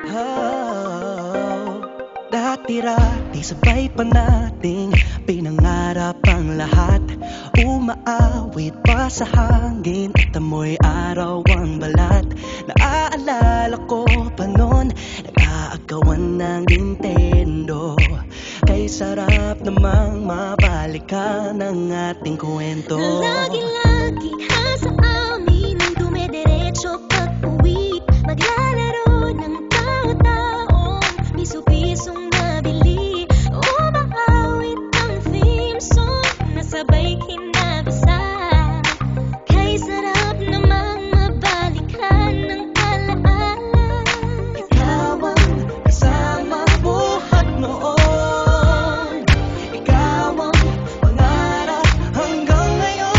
Oh, dati-rati sabay pa nating pinangarap ang lahat. Umaawit pa sa hangin at amoy araw ang balat. Naaalala ko pa noon, nag-aagawan ng Nintendo. Kay sarap namang mabalikan ang ating kwento. Na lagi-lagi sa amin ang dumidiretso pag-uwi. Maglalaro ng tao-taong piso-pisong nabili. Umaawit ang theme song na sabay kinabasa. Kay sarap namang mabalikan ng alaala. Ikaw ang kasama buhat noon. Ikaw ang pangarap hanggang ngayon.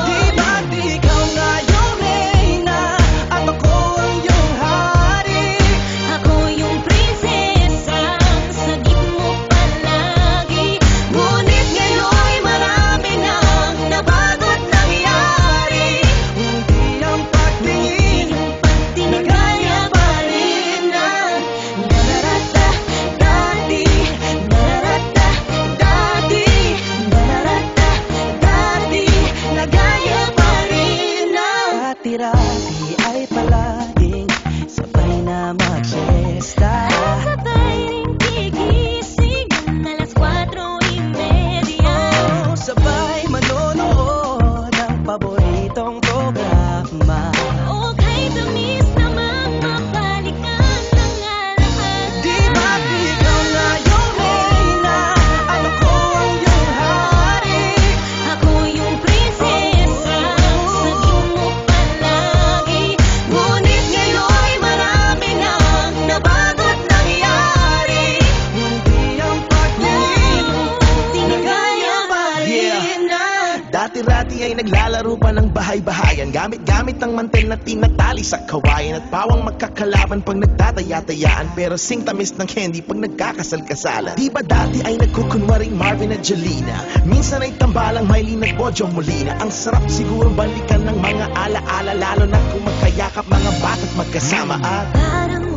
Di ba't ikaw nga yung reyna at ako ang iyong hari? Ako yung prinsesang sagip mo palagi. Ngunit ngayon'y marami nang nabago't nangyari. Hindi ang pagtingin na gaya pa rin ng nararata dati. Nararata dati. Nararata dati. Na gaya pa rin ng dati-rati ay palaging sabay na mag-siesta. At sabay ring gigising ng alas 4:30. Oh, sabay manonood ng paboritong programa. O kay tamis namang mabalikan ng arahan. Di ba't ikaw nga yung reyna at ako ang iyong hari? Ako yung prinsesang sagip mo palagi. Ngunit ngayon'y marami nang nabago't nangyari. Hindi ang pagtingin na gaya pa rin ng Dati-rati ay naglalaro pa ng bahay-bahayan, gamit-gamit ang mantel na tinatali sa kawayan, at pawang magkakalaban pag nagtataya-tayaan, pero sing tamis ng candy pag nagkakasal-kasalan. Di ba dati ay nagkukunwaring Marvin at Jelena? Minsan ay tambalang Mylene at Bojo Molina. Ang sarap siguro balikan ng mga ala-ala, lalo na kung magkayakap mga bata't magkasama at Parang